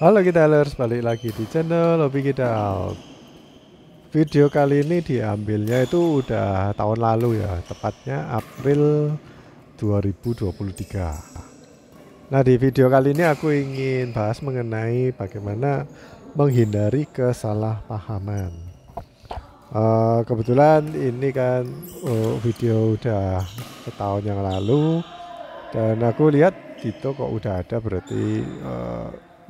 Halo Gidalers, balik lagi di channel Hobi Gidal. Video kali ini diambilnya itu udah tahun lalu ya, tepatnya April 2023. Nah, di video kali ini aku ingin bahas mengenai bagaimana menghindari kesalahpahaman. Kebetulan ini kan video udah setahun yang lalu, dan aku lihat Dito kok udah ada, berarti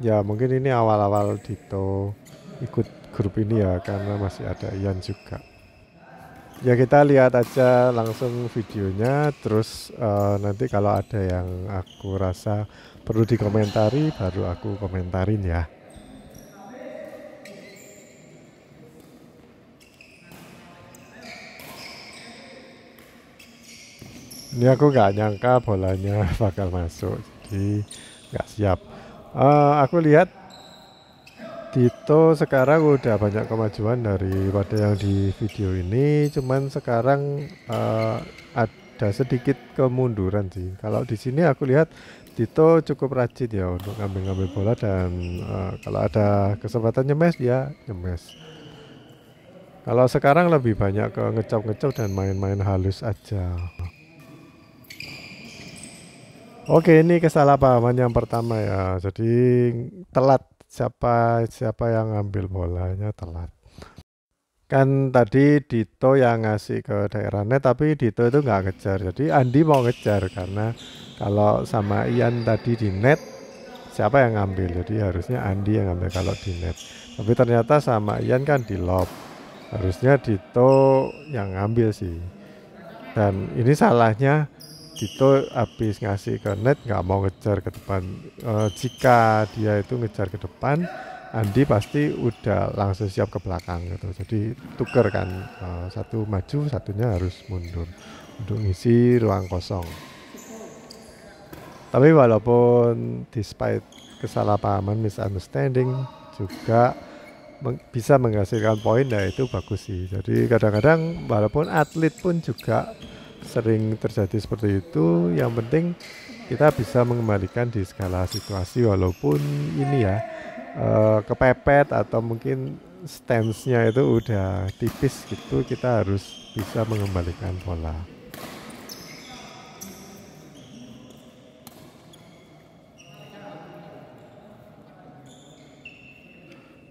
ya mungkin ini awal-awal Dito ikut grup ini ya, karena masih ada Ian juga. Ya kita lihat aja langsung videonya, terus nanti kalau ada yang aku rasa perlu dikomentari baru aku komentarin ya. Ini aku nggak nyangka bolanya bakal masuk, jadi nggak siap. Aku lihat Dito sekarang udah banyak kemajuan daripada yang di video ini, cuman sekarang ada sedikit kemunduran sih. Kalau di sini aku lihat Dito cukup rajin ya untuk ngambil-ngambil bola, dan kalau ada kesempatan nyemes dia nyemes. Kalau sekarang lebih banyak ke ngecop-ngecop dan main-main halus aja. Oke, ini kesalahpahaman yang pertama ya. Jadi telat, siapa siapa yang ngambil bolanya telat. Kan tadi Dito yang ngasih ke daerah net, tapi Dito itu nggak ngejar. Jadi Andi mau ngejar, karena kalau sama Ian tadi di net, siapa yang ngambil? Jadi harusnya Andi yang ngambil kalau di net. Tapi ternyata sama Ian kan di lob. Harusnya Dito yang ngambil sih. Dan ini salahnya Dito habis ngasih ke net, nggak mau ngejar ke depan. Jika dia itu ngejar ke depan, Andi pasti udah langsung siap ke belakang gitu. Jadi tuker kan, satu maju, satunya harus mundur untuk ngisi ruang kosong. Tapi walaupun despite kesalahpahaman, misunderstanding, juga bisa menghasilkan poin, nah itu bagus sih. Jadi kadang-kadang walaupun atlet pun juga sering terjadi seperti itu. Yang penting kita bisa mengembalikan di segala situasi, walaupun ini ya kepepet atau mungkin stance-nya itu udah tipis gitu, kita harus bisa mengembalikan bola.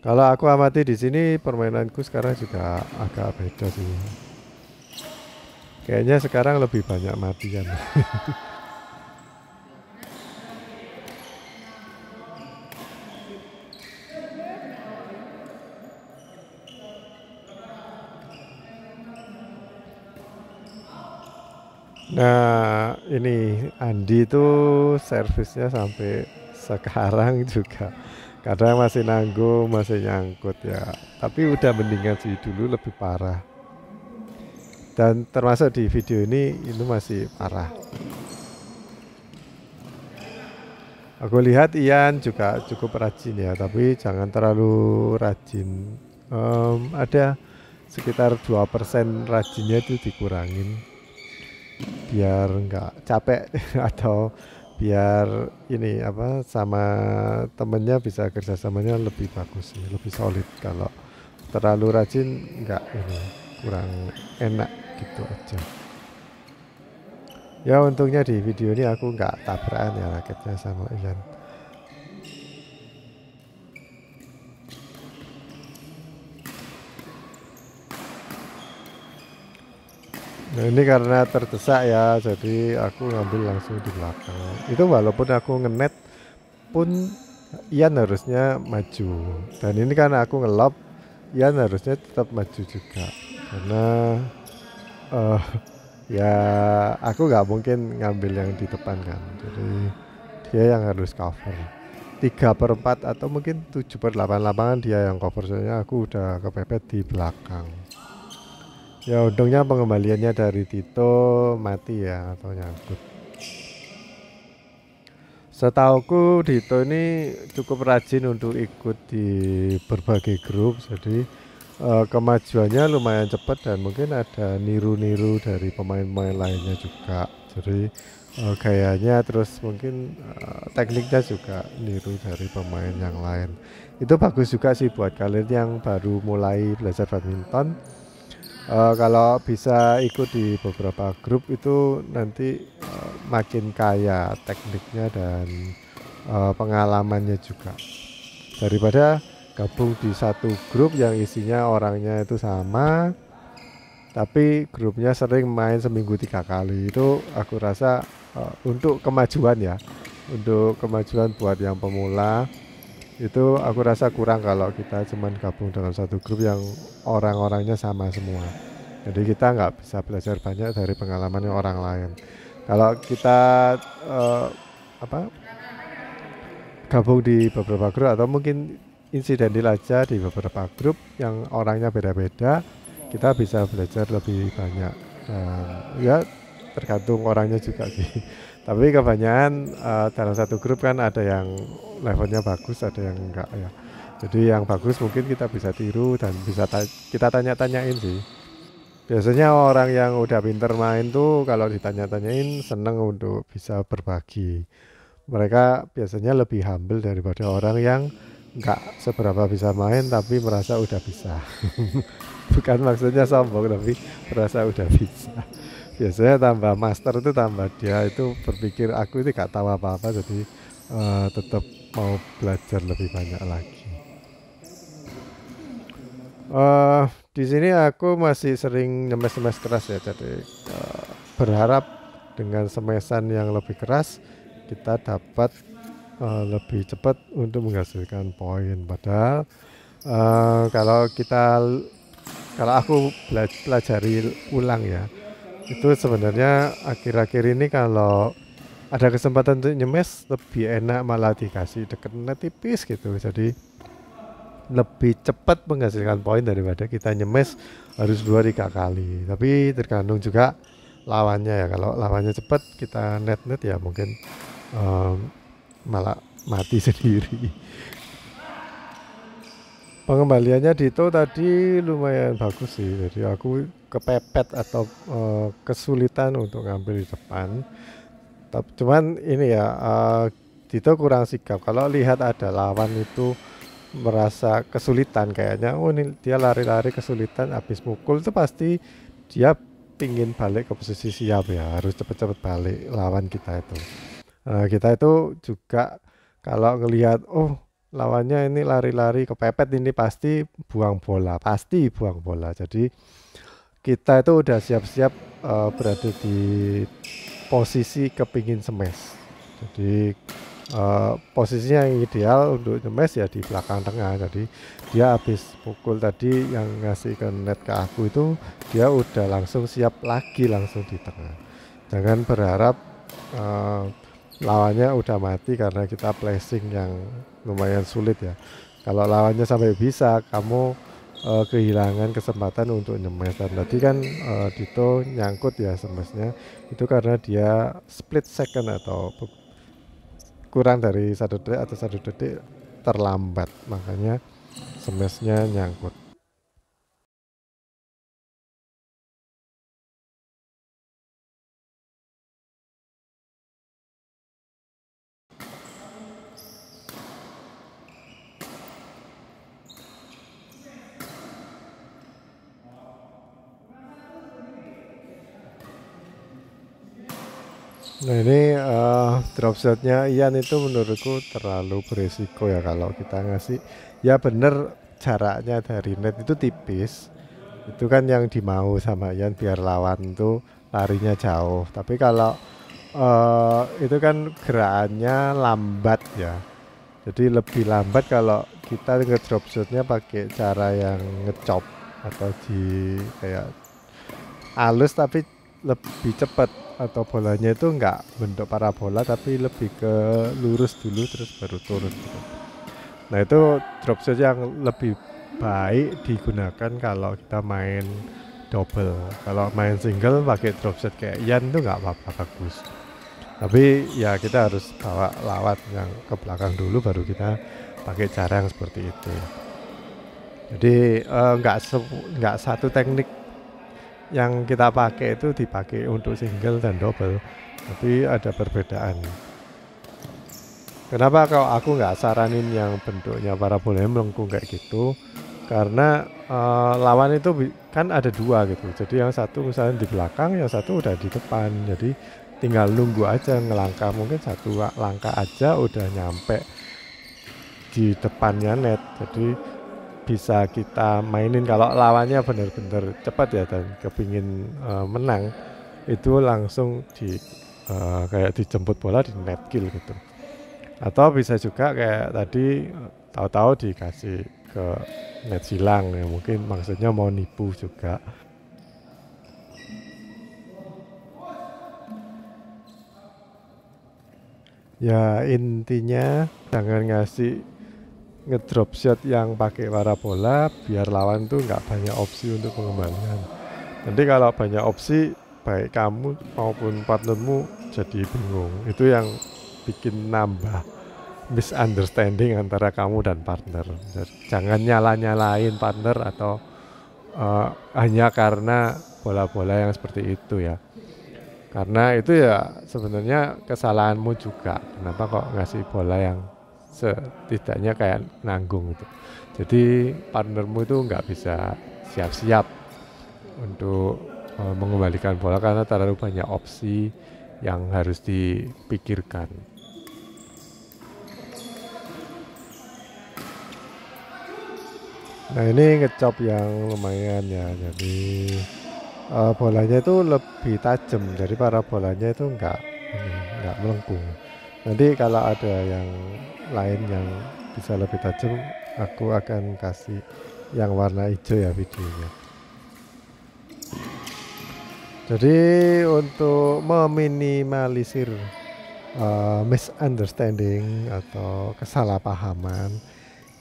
Kalau aku amati di sini, permainanku sekarang juga agak beda sih. Kayaknya sekarang lebih banyak matian. Nah, ini Andi itu servisnya sampai sekarang juga kadang masih nanggung, masih nyangkut ya. Tapi udah mendingan sih, dulu lebih parah. Dan termasuk di video ini masih parah. Aku lihat Ian juga cukup rajin ya, tapi jangan terlalu rajin. Ada sekitar 2% rajinnya itu dikurangin, biar nggak capek atau biar ini apa, sama temennya bisa kerjasamanya lebih bagus sih, lebih solid. Kalau terlalu rajin nggak, ini kurang enak gitu aja. Ya untungnya di video ini aku nggak tabrakan ya raketnya sama Ian. Nah ini karena terdesak ya, jadi aku ngambil langsung di belakang. Itu walaupun aku ngenet pun Ian harusnya maju. Dan ini kan aku ngelob, Ian harusnya tetap maju juga. Karena ya aku nggak mungkin ngambil yang di depan kan. Jadi dia yang harus cover. 3/4 atau mungkin 7/8 lapangan dia yang cover, soalnya aku udah kepepet di belakang. Ya untungnya pengembaliannya dari Tito mati ya, atau nyangkut. Setauku Dito ini cukup rajin untuk ikut di berbagai grup, jadi kemajuannya lumayan cepat, dan mungkin ada niru-niru dari pemain-pemain lainnya juga. Jadi gayanya, terus mungkin tekniknya juga niru dari pemain yang lain. Itu bagus juga sih buat kalian yang baru mulai belajar badminton. Kalau bisa ikut di beberapa grup itu nanti makin kaya tekniknya dan pengalamannya juga, daripada gabung di satu grup yang isinya orangnya itu sama tapi grupnya sering main seminggu 3 kali. Itu aku rasa untuk kemajuan ya, untuk kemajuan buat yang pemula itu aku rasa kurang kalau kita cuman gabung dalam satu grup yang orang-orangnya sama semua. Jadi kita nggak bisa belajar banyak dari pengalaman orang lain. Kalau kita eh, apa gabung di beberapa grup atau mungkin insidental aja di beberapa grup yang orangnya beda-beda, kita bisa belajar lebih banyak. Dan ya tergantung orangnya juga sih. Tapi kebanyakan dalam satu grup kan ada yang levelnya bagus, ada yang enggak ya. Jadi yang bagus mungkin kita bisa tiru dan bisa kita tanya-tanyain sih. Biasanya orang yang udah pinter main tuh kalau ditanya-tanyain seneng untuk bisa berbagi. Mereka biasanya lebih humble daripada orang yang nggak seberapa bisa main tapi merasa udah bisa. Bukan maksudnya sombong tapi merasa udah bisa. Biasanya tambah master itu tambah dia itu berpikir aku ini gak tahu apa-apa, jadi tetap mau belajar lebih banyak lagi. eh di sini aku masih sering nyemes-nyemes keras ya, jadi berharap dengan semesan yang lebih keras kita dapat lebih cepat untuk menghasilkan poin. Padahal kalau aku pelajari ulang ya, itu sebenarnya akhir-akhir ini kalau ada kesempatan untuk nyemes lebih enak malah dikasih deketnya tipis gitu, jadi lebih cepat menghasilkan poin daripada kita nyemes harus 2-3 kali. Tapi tergantung juga lawannya ya, kalau lawannya cepat kita net ya mungkin malah mati sendiri. Pengembaliannya Dito tadi lumayan bagus sih, jadi aku kepepet atau kesulitan untuk ngambil di depan. Cuman ini ya, Dito kurang sigap. Kalau lihat ada lawan itu merasa kesulitan kayaknya, oh ini dia lari-lari kesulitan habis mukul, itu pasti dia pingin balik ke posisi siap ya, harus cepet-cepet balik lawan kita itu. Kita itu juga kalau ngelihat oh lawannya ini lari-lari kepepet, ini pasti buang bola. Jadi kita itu udah siap-siap berada di posisi kepingin smash. Jadi posisinya yang ideal untuk smash ya di belakang tengah. Jadi dia habis pukul tadi yang ngasih ke net ke aku itu, dia udah langsung siap lagi langsung di tengah. Jangan berharap lawannya udah mati karena kita placing yang lumayan sulit ya. Kalau lawannya sampai bisa, kamu kehilangan kesempatan untuk nyemes. Dan tadi kan Dito nyangkut ya smashnya itu karena dia split second atau kurang dari 1 detik atau 1 detik terlambat, makanya smashnya nyangkut. Nah ini drop shotnya Ian itu menurutku terlalu beresiko ya kalau kita ngasih. Ya bener, jaraknya dari net itu tipis, itu kan yang dimau sama Ian biar lawan tuh larinya jauh. Tapi kalau itu kan gerakannya lambat ya, jadi lebih lambat kalau kita ngedrop shotnya pakai cara yang ngecop atau di kayak halus tapi lebih cepat, atau bolanya itu enggak bentuk parabola tapi lebih ke lurus dulu terus baru turun gitu. Nah itu drop shot yang lebih baik digunakan kalau kita main double. Kalau main single pakai drop shot kayak Ian itu nggak apa-apa, bagus. Tapi ya kita harus bawa lawan yang ke belakang dulu baru kita pakai cara yang seperti itu. Jadi nggak satu teknik yang kita pakai itu dipakai untuk single dan double, tapi ada perbedaan. Kenapa kalau aku nggak saranin yang bentuknya parabolanya melengkung kayak gitu? Karena lawan itu kan ada dua gitu. Jadi yang satu misalnya di belakang, yang satu udah di depan. Jadi tinggal nunggu aja ngelangkah. Mungkin satu langkah aja udah nyampe di depannya net. Jadi bisa kita mainin kalau lawannya benar-benar cepat ya dan kepingin menang, itu langsung kayak dijemput bola di net kill gitu. Atau bisa juga kayak tadi tahu-tahu dikasih ke net silang ya, mungkin maksudnya mau nipu juga. Ya intinya jangan ngasih ngedrop shot yang pakai parabola biar lawan tuh nggak banyak opsi untuk pengembalian. Nanti kalau banyak opsi baik kamu maupun partnermu jadi bingung. Itu yang bikin nambah misunderstanding antara kamu dan partner. Jangan nyalain partner atau hanya karena bola-bola yang seperti itu ya. Karena itu ya sebenarnya kesalahanmu juga. Kenapa kok ngasih bola yang setidaknya kayak nanggung gitu. Jadi partnermu itu nggak bisa siap-siap untuk mengembalikan bola karena terlalu banyak opsi yang harus dipikirkan. Nah ini ngecop yang lumayan ya, jadi bolanya itu lebih tajam dari parabolanya itu nggak melengkung. Nanti kalau ada yang lain yang bisa lebih tajam, aku akan kasih yang warna hijau ya videonya. Jadi untuk meminimalisir misunderstanding atau kesalahpahaman,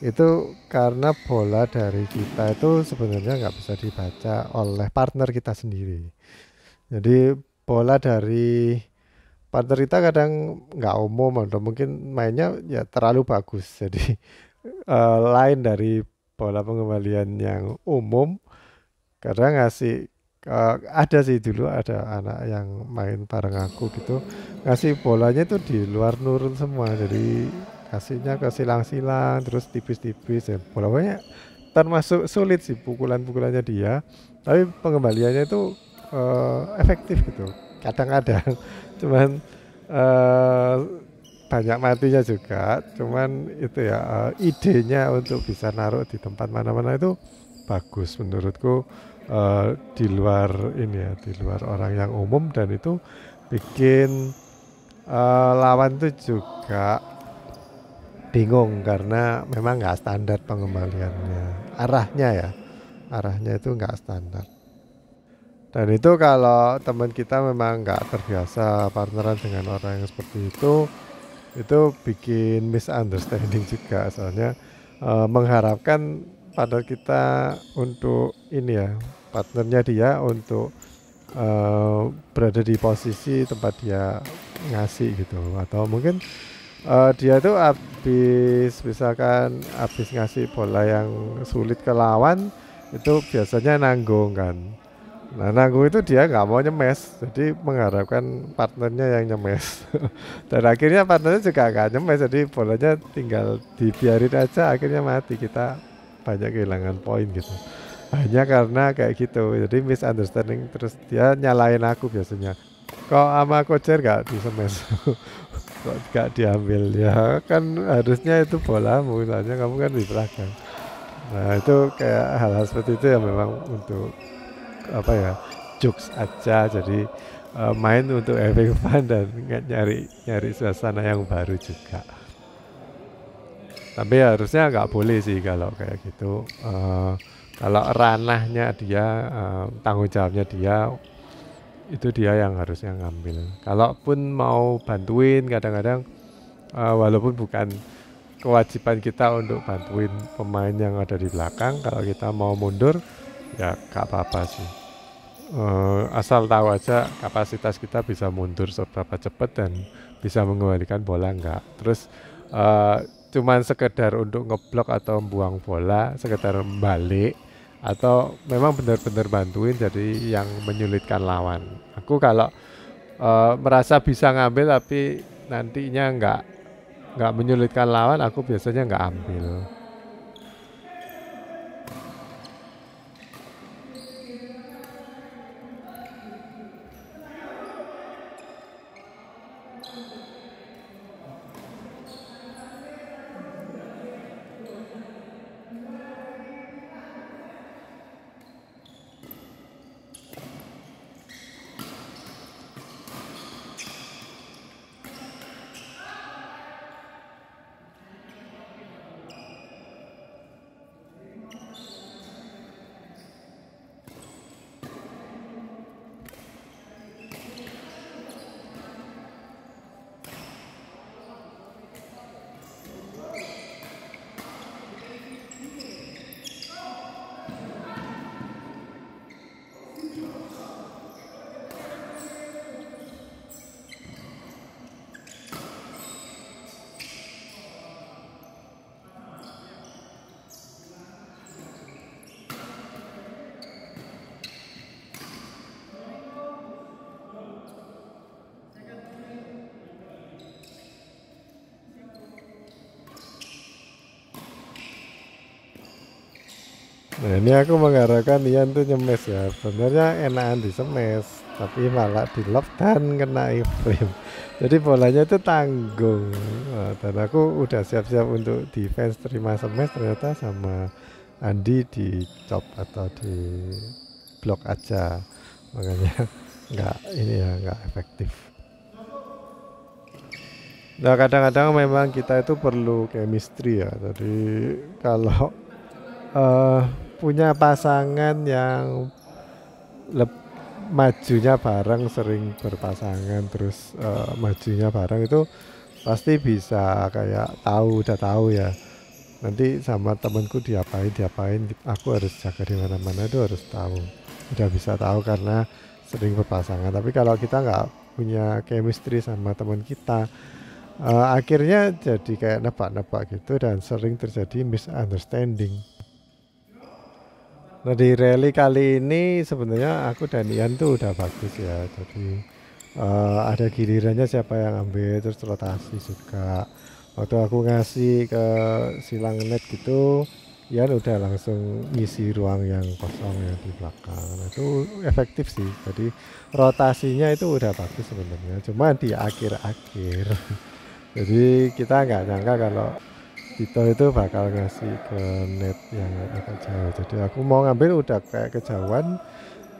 itu karena bola dari kita itu sebenarnya nggak bisa dibaca oleh partner kita sendiri. Jadi bola dari partner kita kadang nggak umum atau mungkin mainnya ya terlalu bagus. Jadi lain dari bola pengembalian yang umum, kadang ngasih ada sih dulu ada anak yang main bareng aku gitu, ngasih bolanya itu di luar nurun semua, jadi kasihnya ke silang-silang terus tipis-tipis ya, bolanya termasuk sulit sih pukulan-pukulannya dia, tapi pengembaliannya itu efektif gitu kadang-kadang. Cuman eh, banyak matinya juga, cuman itu ya idenya untuk bisa naruh di tempat mana-mana itu bagus menurutku, di luar ini ya, di luar orang yang umum, dan itu bikin lawan tuh juga bingung karena memang nggak standar pengembaliannya, arahnya itu nggak standar. Dan itu kalau teman kita memang nggak terbiasa partneran dengan orang yang seperti itu bikin misunderstanding juga, soalnya mengharapkan partner kita untuk ini ya, partnernya dia untuk berada di posisi tempat dia ngasih gitu, atau mungkin dia tuh habis ngasih bola yang sulit ke lawan itu biasanya nanggung kan. Nah nanggung itu dia nggak mau nyemes, jadi mengharapkan partnernya yang nyemes. Dan akhirnya partnernya juga nggak nyemes, jadi bolanya tinggal dibiarin aja, akhirnya mati, kita banyak kehilangan poin gitu. Hanya karena kayak gitu, jadi misunderstanding, terus dia nyalain aku biasanya. Kok sama kocer gak disemes? Kok gak diambil? Ya kan harusnya itu bolamu, soalnya kamu kan di belakang. Nah itu kayak hal-hal seperti itu ya, memang untuk apa ya, jokes aja, jadi main untuk having fun dan nyari suasana yang baru juga. Tapi harusnya nggak boleh sih kalau kayak gitu. Kalau ranahnya dia, tanggung jawabnya dia, itu dia yang harusnya ngambil. Kalaupun mau bantuin kadang-kadang walaupun bukan kewajiban kita untuk bantuin pemain yang ada di belakang, kalau kita mau mundur ya gak apa-apa sih. Asal tahu aja kapasitas kita bisa mundur seberapa cepat dan bisa mengembalikan bola enggak. Terus cuman sekedar untuk ngeblok atau buang bola, sekedar balik, atau memang benar-benar bantuin jadi yang menyulitkan lawan. Aku kalau merasa bisa ngambil tapi nantinya nggak menyulitkan lawan, aku biasanya nggak ambil. Nah ini aku mengharapkan Ian tuh nyemes ya. Sebenarnya enakan di smash, tapi malah di lob dan kena iframe. Jadi bolanya itu tanggung. Nah, dan aku udah siap-siap untuk defense terima smash, ternyata sama Andi di chop atau di blok aja. Makanya nggak ini ya nggak efektif. Nah kadang-kadang memang kita itu perlu chemistry ya. Jadi kalau eh, punya pasangan yang majunya bareng, sering berpasangan terus majunya bareng itu pasti bisa kayak udah tahu ya, nanti sama temenku diapain aku harus jaga di mana-mana, itu harus tahu, udah bisa tahu karena sering berpasangan. Tapi kalau kita nggak punya chemistry sama teman kita, akhirnya jadi kayak nebak-nebak gitu dan sering terjadi misunderstanding. Nah di rally kali ini sebenarnya aku dan Ian tuh udah bagus ya. Jadi ada gilirannya siapa yang ambil, terus rotasi juga. Waktu aku ngasih ke silang net gitu, Ian udah langsung ngisi ruang yang kosong yang di belakang. Nah itu efektif sih. Jadi rotasinya itu udah bagus sebenarnya. Cuma di akhir-akhir. Jadi kita nggak nyangka kalau Tito itu bakal ngasih ke net yang agak jauh. Jadi aku mau ngambil udah kayak kejauhan.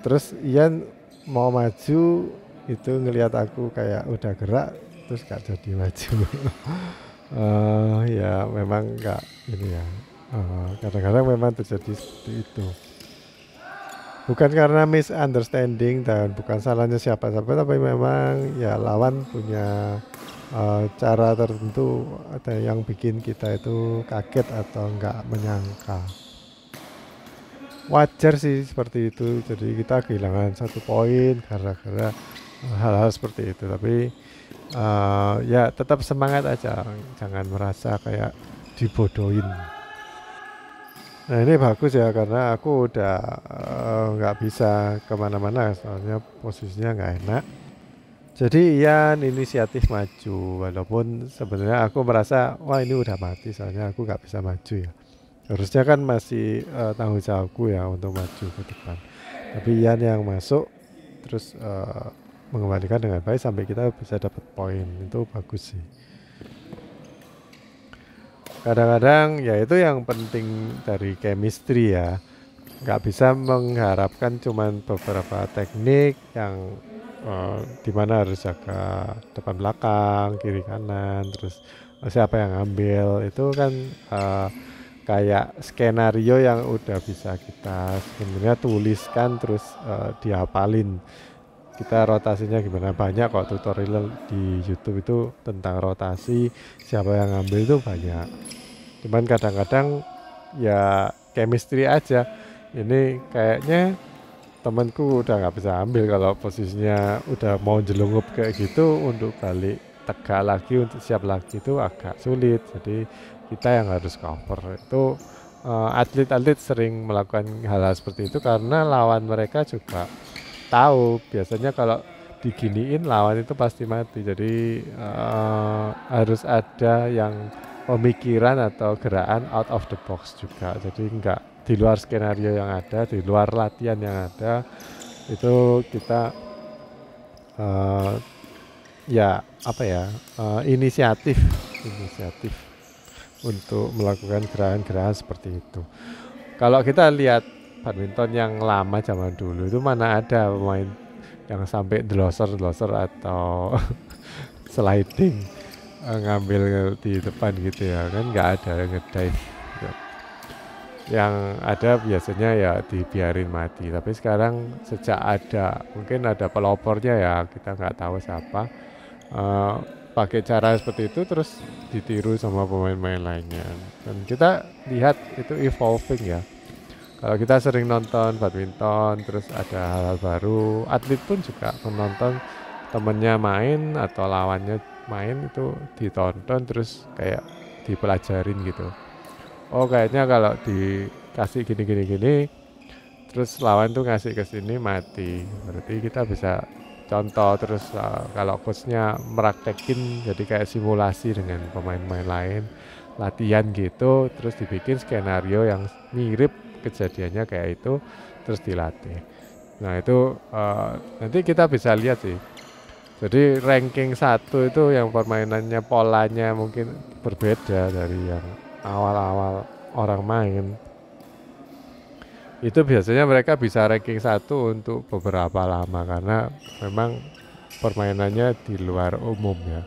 Terus Ian mau maju itu ngelihat aku kayak udah gerak, terus gak jadi maju. Ya memang nggak ini ya. Kadang-kadang memang terjadi seperti itu. Bukan karena misunderstanding dan bukan salahnya siapa-siapa, tapi memang ya lawan punya cara tertentu ada yang bikin kita itu kaget atau nggak menyangka. Wajar sih seperti itu, jadi kita kehilangan 1 poin gara-gara hal-hal seperti itu. Tapi ya tetap semangat aja, jangan merasa kayak dibodohin. Nah ini bagus ya karena aku udah nggak bisa kemana-mana soalnya posisinya nggak enak. Jadi Ian inisiatif maju, walaupun sebenarnya aku merasa wah ini udah mati soalnya aku nggak bisa maju ya. Harusnya kan masih tanggung jawabku ya untuk maju ke depan. Tapi Ian yang masuk terus mengembalikan dengan baik sampai kita bisa dapat poin, itu bagus sih. Kadang-kadang ya itu yang penting dari chemistry ya. Nggak bisa mengharapkan cuman beberapa teknik yang dimana harus jaga depan belakang, kiri kanan, terus siapa yang ngambil, itu kan kayak skenario yang udah bisa kita sebenarnya tuliskan terus dihafalin. Kita rotasinya gimana, banyak kok tutorial di YouTube itu tentang rotasi, siapa yang ngambil itu banyak. Cuman kadang-kadang ya chemistry aja. Ini kayaknya temanku udah nggak bisa ambil kalau posisinya udah mau jelungup kayak gitu, untuk balik tegak lagi untuk siap lagi itu agak sulit. Jadi kita yang harus cover itu atlet-atlet sering melakukan hal-hal seperti itu karena lawan mereka juga tahu biasanya kalau diginiin lawan itu pasti mati. Jadi harus ada yang pemikiran atau gerakan out of the box juga. Jadi enggak di luar skenario yang ada, di luar latihan yang ada, itu kita eh, ya apa ya inisiatif untuk melakukan gerakan-gerakan seperti itu. Kalau kita lihat badminton yang lama zaman dulu itu mana ada pemain yang sampai delosor atau sliding ngambil di depan gitu ya kan, nggak ada ngedive gitu. Yang ada biasanya ya dibiarin mati. Tapi sekarang sejak ada mungkin ada pelopornya ya, kita nggak tahu siapa, pakai cara seperti itu terus ditiru sama pemain-pemain lainnya. Dan kita lihat itu evolving ya. Kalau kita sering nonton badminton terus ada hal-hal baru, atlet pun juga menonton temennya main atau lawannya main itu ditonton terus kayak dipelajarin gitu. Oh kayaknya kalau dikasih gini terus lawan tuh ngasih ke sini mati. Berarti kita bisa contoh terus kalau coachnya meraktekin jadi kayak simulasi dengan pemain-pemain lain, latihan gitu, terus dibikin skenario yang mirip kejadiannya kayak itu, terus dilatih. Nah itu nanti kita bisa lihat sih. Jadi ranking 1 itu yang permainannya polanya mungkin berbeda dari yang awal-awal orang main. Itu biasanya mereka bisa ranking 1 untuk beberapa lama karena memang permainannya di luar umum ya.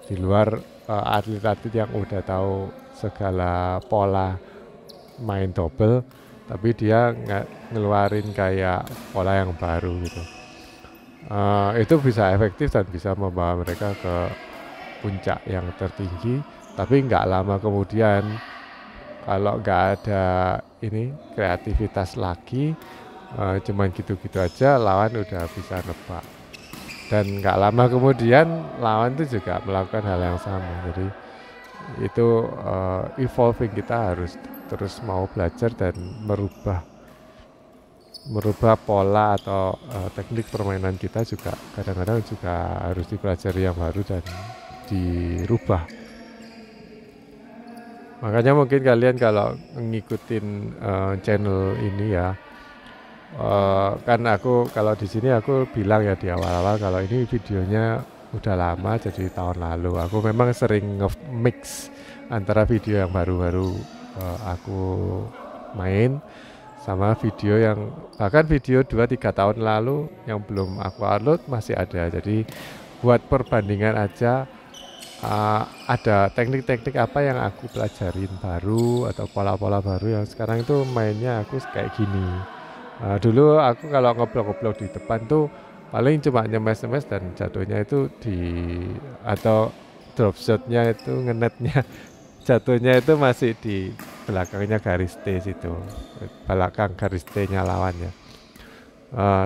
Di luar atlet-atlet yang udah tahu segala pola main double, tapi dia nggak ngeluarin kayak pola yang baru gitu. Itu bisa efektif dan bisa membawa mereka ke puncak yang tertinggi, tapi nggak lama kemudian kalau nggak ada ini kreativitas lagi, cuman gitu-gitu aja lawan udah bisa nebak. Dan nggak lama kemudian lawan itu juga melakukan hal yang sama. Jadi itu evolving, kita harus terus mau belajar dan merubah pola atau teknik permainan kita juga kadang-kadang juga harus dipelajari yang baru dan dirubah. Makanya mungkin kalian kalau ngikutin channel ini ya, kan aku kalau di sini aku bilang ya di awal-awal kalau ini videonya udah lama jadi tahun lalu. Aku memang sering nge-mix antara video yang baru-baru aku main sama video yang bahkan video 2-3 tahun lalu yang belum aku upload masih ada. Jadi buat perbandingan aja, ada teknik-teknik apa yang aku pelajarin baru atau pola-pola baru yang sekarang itu mainnya aku kayak gini. Dulu aku kalau ngobrol-ngobrol di depan tuh paling cuma nyemes-nyemes dan jatuhnya itu atau drop shotnya itu ngenetnya jatuhnya itu masih di belakangnya garis T situ, belakang garis T-nya lawannya.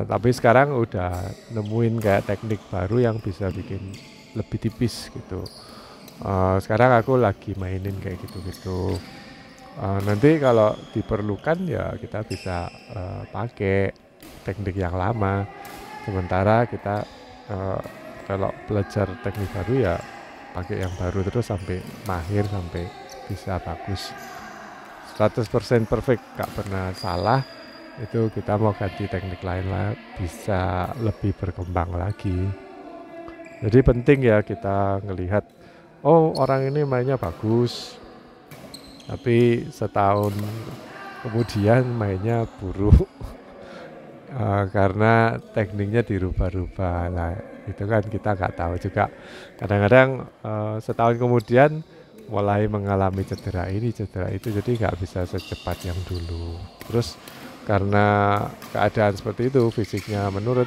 Tapi sekarang udah nemuin kayak teknik baru yang bisa bikin lebih tipis gitu. Sekarang aku lagi mainin kayak gitu-gitu. Nanti kalau diperlukan ya kita bisa pakai teknik yang lama. Sementara kita kalau belajar teknik baru ya pakai yang baru terus sampai mahir, sampai bisa bagus 100% perfect, gak pernah salah. Itu kita mau ganti teknik lain lah bisa lebih berkembang lagi. Jadi penting ya kita ngelihat, oh orang ini mainnya bagus tapi setahun kemudian mainnya buruk karena tekniknya dirubah-rubah lah. Itu kan kita nggak tahu juga. Kadang-kadang setahun kemudian mulai mengalami cedera ini, cedera itu, jadi nggak bisa secepat yang dulu. Terus karena keadaan seperti itu, fisiknya menurun,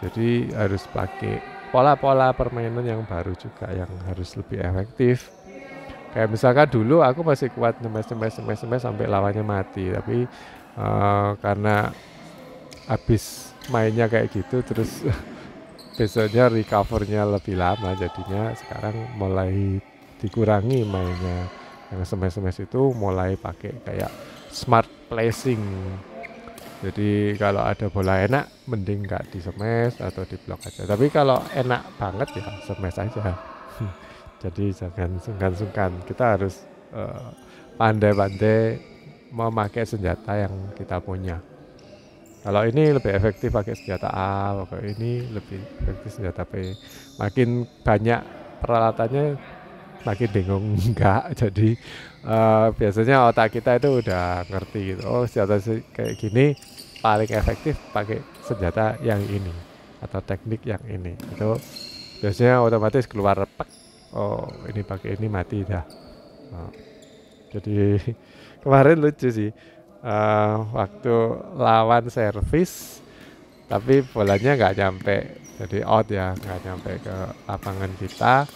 jadi harus pakai pola-pola permainan yang baru juga yang harus lebih efektif. Kayak misalkan dulu aku masih kuat ngemes sampai lawannya mati, tapi karena habis mainnya kayak gitu terus besoknya recovernya lebih lama, jadinya sekarang mulai dikurangi mainnya. Yang semes-semes itu mulai pakai kayak smart placing. Jadi kalau ada bola enak, mending nggak di smash atau di blok aja. Tapi kalau enak banget ya smash aja. Jadi jangan sungkan-sungkan. Kita harus pandai-pandai memakai senjata yang kita punya. Kalau ini lebih efektif pakai senjata A, kalau ini lebih efektif senjata B. Makin banyak peralatannya, makin bingung enggak. Jadi biasanya otak kita itu udah ngerti gitu. Oh, senjata kayak gini paling efektif pakai senjata yang ini atau teknik yang ini. Itu biasanya otomatis keluar repek. Oh, ini pakai ini mati dah. Jadi kemarin lucu sih. Waktu lawan servis tapi bolanya nggak nyampe, jadi out ya, nggak nyampe ke lapangan kita.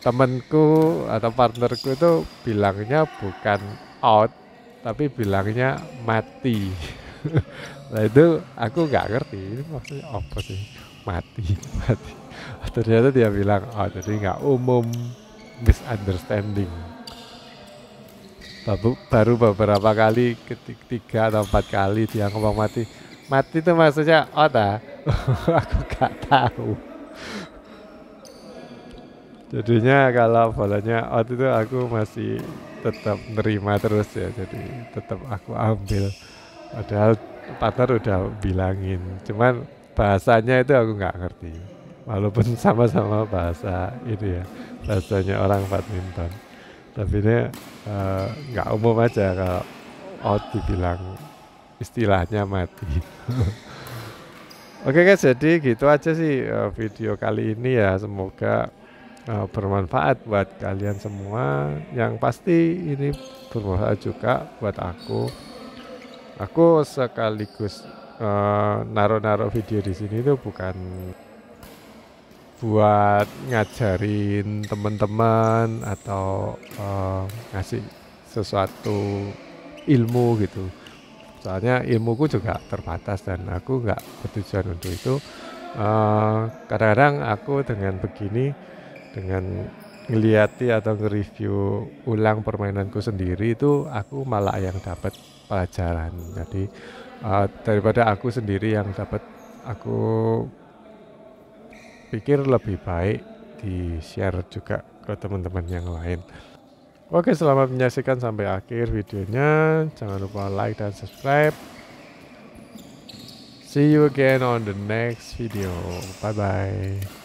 Temenku atau partnerku itu bilangnya bukan out tapi bilangnya mati. Nah itu aku nggak ngerti ini maksudnya apa sih, mati. Ternyata dia bilang out, jadi nggak umum, misunderstanding. Baru beberapa kali, ketiga atau 4 kali dia ngomong mati itu maksudnya out ah. Aku gak tahu. Jadinya kalau bolanya out itu aku masih tetap nerima terus ya, jadi tetap aku ambil. Padahal partner udah bilangin, cuman bahasanya itu aku nggak ngerti. Walaupun sama-sama bahasa ini ya, bahasanya orang badminton. Tapi ini nggak umum aja kalau out dibilang istilahnya mati. Oke guys, jadi gitu aja sih video kali ini ya. Semoga bermanfaat buat kalian semua. Yang pasti ini bermanfaat juga buat aku. Aku sekaligus naruh video di sini tuh bukan buat ngajarin teman-teman atau ngasih sesuatu ilmu gitu. Soalnya ilmuku juga terbatas dan aku nggak bertujuan untuk itu. Kadang-kadang aku dengan begini, dengan ngeliati atau nge-review ulang permainanku sendiri itu aku malah yang dapat pelajaran. Jadi daripada aku sendiri yang dapat, aku pikir lebih baik di-share juga ke teman-teman yang lain. Oke, selamat menyaksikan sampai akhir videonya. Jangan lupa like dan subscribe. See you again on the next video. Bye-bye.